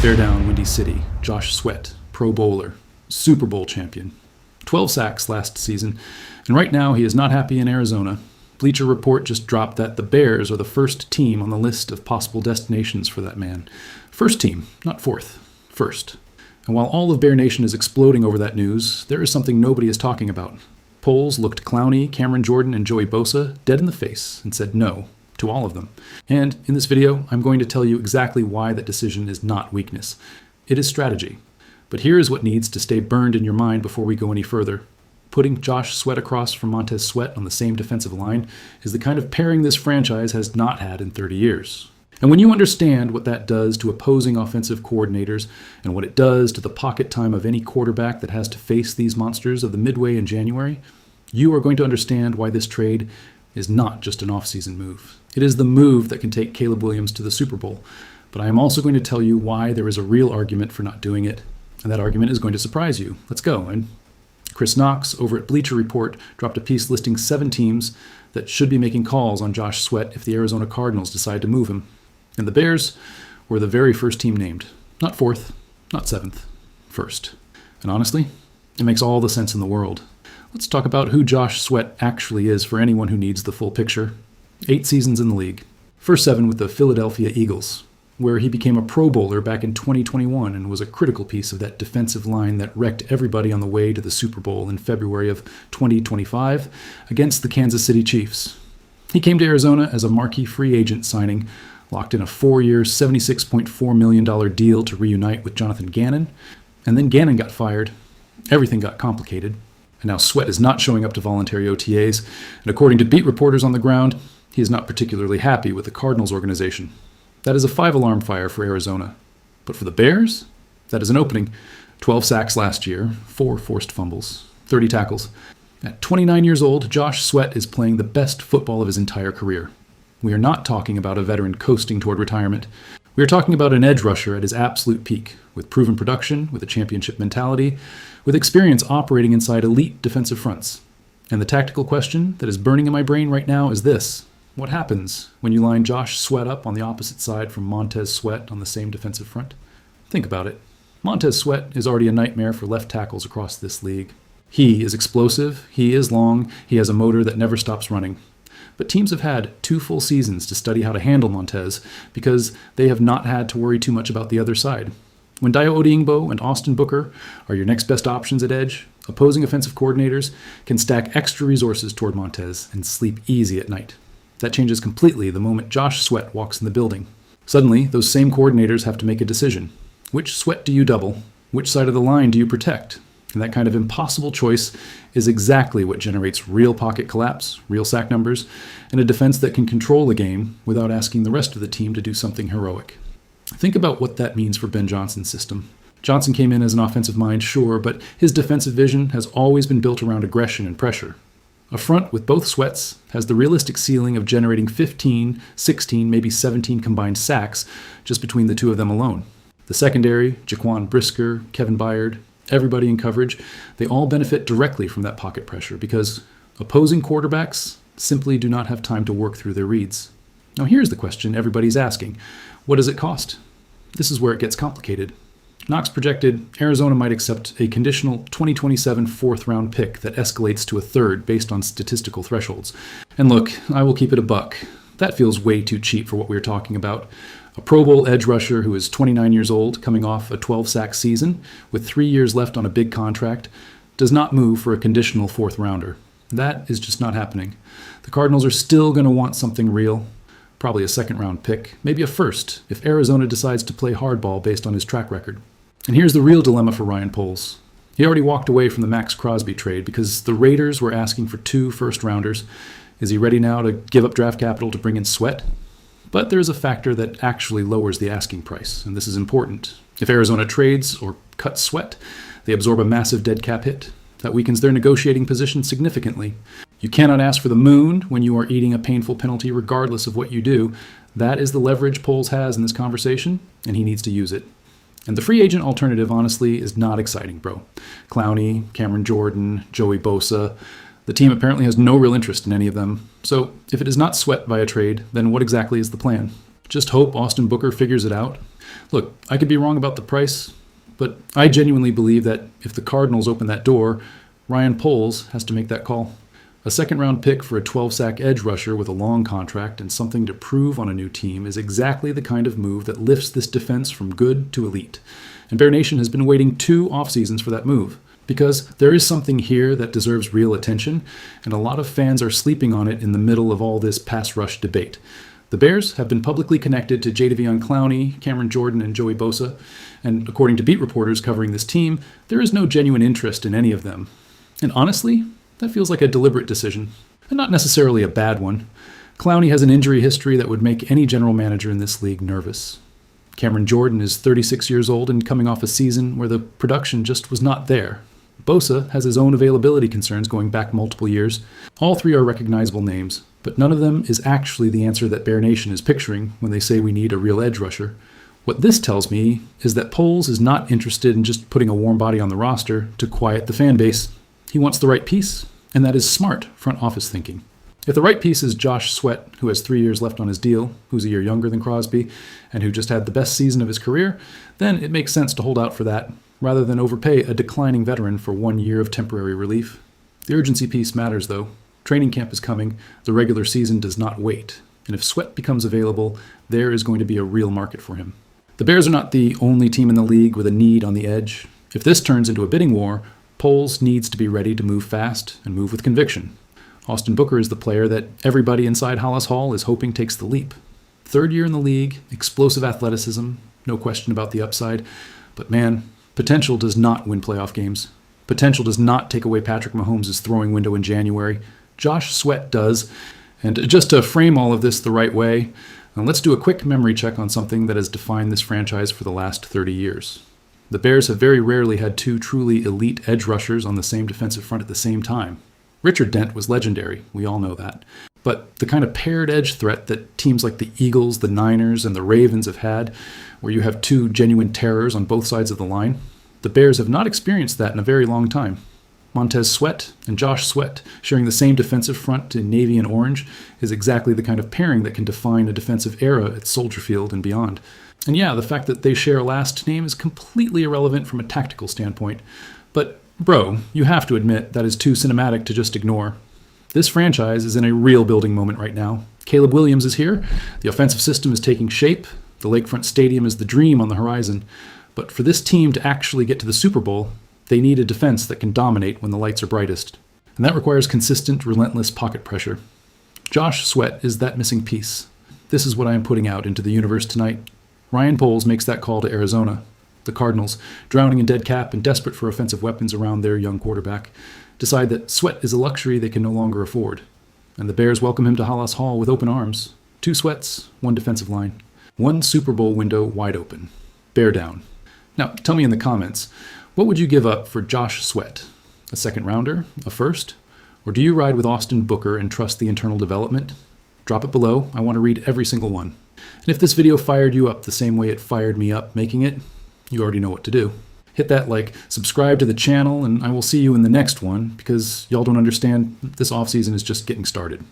Bear down, Windy City. Josh Sweat, Pro Bowler, Super Bowl champion. 12 sacks last season, and right now he is not happy in Arizona. Bleacher Report just dropped that the Bears are the first team on the list of possible destinations for that man. First team, not fourth. First. And while all of Bear Nation is exploding over that news, there is something nobody is talking about. Polls looked Clowney, Cameron Jordan, and Joey Bosa dead in the face and said no to all of them. And in this video, I'm going to tell you exactly why that decision is not weakness. It is strategy. But here is what needs to stay burned in your mind before we go any further. Putting Josh Sweat across from Montez Sweat on the same defensive line is the kind of pairing this franchise has not had in 30 years. And when you understand what that does to opposing offensive coordinators and what it does to the pocket time of any quarterback that has to face these monsters of the midway in January, you are going to understand why this trade is not just an offseason move. It is the move that can take Caleb Williams to the Super Bowl. But I am also going to tell you why there is a real argument for not doing it. And that argument is going to surprise you. Let's go. And Chris Knox over at Bleacher Report dropped a piece listing 7 teams that should be making calls on Josh Sweat if the Arizona Cardinals decide to move him. And the Bears were the very first team named. Not fourth, not seventh, first. And honestly, it makes all the sense in the world. Let's talk about who Josh Sweat actually is for anyone who needs the full picture. 8 seasons in the league. First 7 with the Philadelphia Eagles, where he became a Pro Bowler back in 2021 and was a critical piece of that defensive line that wrecked everybody on the way to the Super Bowl in February of 2025 against the Kansas City Chiefs. He came to Arizona as a marquee free agent signing, locked in a 4-year, $76.4 million deal to reunite with Jonathan Gannon, and then Gannon got fired. Everything got complicated. And now Sweat is not showing up to voluntary OTAs, and according to beat reporters on the ground, he is not particularly happy with the Cardinals organization. That is a 5-alarm fire for Arizona. But for the Bears, that is an opening. 12 sacks last year, 4 forced fumbles, 30 tackles. At 29 years old, Josh Sweat is playing the best football of his entire career. We are not talking about a veteran coasting toward retirement. We are talking about an edge rusher at his absolute peak, with proven production, with a championship mentality, with experience operating inside elite defensive fronts. And the tactical question that is burning in my brain right now is this. What happens when you line Josh Sweat up on the opposite side from Montez Sweat on the same defensive front? Think about it. Montez Sweat is already a nightmare for left tackles across this league. He is explosive, he is long, he has a motor that never stops running. But teams have had 2 full seasons to study how to handle Montez because they have not had to worry too much about the other side. When Dayo Odeyingbo and Austin Booker are your next best options at edge, opposing offensive coordinators can stack extra resources toward Montez and sleep easy at night. That changes completely the moment Josh Sweat walks in the building. Suddenly, those same coordinators have to make a decision. Which Sweat do you double? Which side of the line do you protect? And that kind of impossible choice is exactly what generates real pocket collapse, real sack numbers, and a defense that can control the game without asking the rest of the team to do something heroic. Think about what that means for Ben Johnson's system. Johnson came in as an offensive mind, sure, but his defensive vision has always been built around aggression and pressure. A front with both Sweats has the realistic ceiling of generating 15, 16, maybe 17 combined sacks just between the 2 of them alone. The secondary, Jaquan Brisker, Kevin Byard, everybody in coverage, they all benefit directly from that pocket pressure because opposing quarterbacks simply do not have time to work through their reads. Now here's the question everybody's asking. What does it cost? This is where it gets complicated. Knox projected Arizona might accept a conditional 2027 4th-round pick that escalates to a 3rd based on statistical thresholds. And look, I will keep it a buck. That feels way too cheap for what we're talking about. A Pro Bowl edge rusher who is 29 years old, coming off a 12-sack season, with 3 years left on a big contract, does not move for a conditional 4th-rounder. That is just not happening. The Cardinals are still going to want something real. Probably a 2nd-round pick, maybe a 1st, if Arizona decides to play hardball based on his track record. And here's the real dilemma for Ryan Poles. He already walked away from the Max Crosby trade because the Raiders were asking for 2 first-rounders. Is he ready now to give up draft capital to bring in Sweat? But there is a factor that actually lowers the asking price, and this is important. If Arizona trades or cuts Sweat, they absorb a massive dead cap hit. That weakens their negotiating position significantly. You cannot ask for the moon when you are eating a painful penalty regardless of what you do. That is the leverage Poles has in this conversation, and he needs to use it. And the free agent alternative, honestly, is not exciting, bro. Clowney, Cameron Jordan, Joey Bosa. The team apparently has no real interest in any of them. So if it is not Sweat via trade, then what exactly is the plan? Just hope Austin Booker figures it out. Look, I could be wrong about the price, but I genuinely believe that if the Cardinals open that door, Ryan Poles has to make that call. A second-round pick for a 12-sack edge rusher with a long contract and something to prove on a new team is exactly the kind of move that lifts this defense from good to elite. And Bear Nation has been waiting 2 off-seasons for that move, because there is something here that deserves real attention, and a lot of fans are sleeping on it in the middle of all this pass rush debate. The Bears have been publicly connected to Jadeveon Clowney, Cameron Jordan, and Joey Bosa, and according to beat reporters covering this team, there is no genuine interest in any of them. And honestly, that feels like a deliberate decision, and not necessarily a bad one. Clowney has an injury history that would make any general manager in this league nervous. Cameron Jordan is 36 years old and coming off a season where the production just was not there. Bosa has his own availability concerns going back multiple years. All 3 are recognizable names, but none of them is actually the answer that Bear Nation is picturing when they say we need a real edge rusher. What this tells me is that Poles is not interested in just putting a warm body on the roster to quiet the fan base. He wants the right piece, and that is smart front office thinking. If the right piece is Josh Sweat, who has 3 years left on his deal, who's a year younger than Crosby, and who just had the best season of his career, then it makes sense to hold out for that, rather than overpay a declining veteran for 1 year of temporary relief. The urgency piece matters, though. Training camp is coming, the regular season does not wait, and if Sweat becomes available, there is going to be a real market for him. The Bears are not the only team in the league with a need on the edge. If this turns into a bidding war, Poles needs to be ready to move fast and move with conviction. Austin Booker is the player that everybody inside Hollis Hall is hoping takes the leap. 3rd year in the league, explosive athleticism, no question about the upside, but man, potential does not win playoff games. Potential does not take away Patrick Mahomes' throwing window in January. Josh Sweat does. And just to frame all of this the right way, let's do a quick memory check on something that has defined this franchise for the last 30 years. The Bears have very rarely had 2 truly elite edge rushers on the same defensive front at the same time. Richard Dent was legendary, we all know that. But the kind of paired edge threat that teams like the Eagles, the Niners, and the Ravens have had, where you have 2 genuine terrors on both sides of the line, the Bears have not experienced that in a very long time. Montez Sweat and Josh Sweat sharing the same defensive front in navy and orange is exactly the kind of pairing that can define a defensive era at Soldier Field and beyond. And yeah, the fact that they share a last name is completely irrelevant from a tactical standpoint. But, bro, you have to admit that is too cinematic to just ignore. This franchise is in a real building moment right now. Caleb Williams is here, the offensive system is taking shape, the Lakefront Stadium is the dream on the horizon. But for this team to actually get to the Super Bowl, they need a defense that can dominate when the lights are brightest. And that requires consistent, relentless pocket pressure. Josh Sweat is that missing piece. This is what I am putting out into the universe tonight. Ryan Poles makes that call to Arizona. The Cardinals, drowning in dead cap and desperate for offensive weapons around their young quarterback, decide that Sweat is a luxury they can no longer afford. And the Bears welcome him to Hollis Hall with open arms. 2 Sweats, 1 defensive line. 1 Super Bowl window wide open. Bear down. Now, tell me in the comments, what would you give up for Josh Sweat? A second rounder? A first? Or do you ride with Austin Booker and trust the internal development? Drop it below. I want to read every single one. And if this video fired you up the same way it fired me up making it, you already know what to do. Hit that like, subscribe to the channel, and I will see you in the next one, because y'all don't understand, this offseason is just getting started.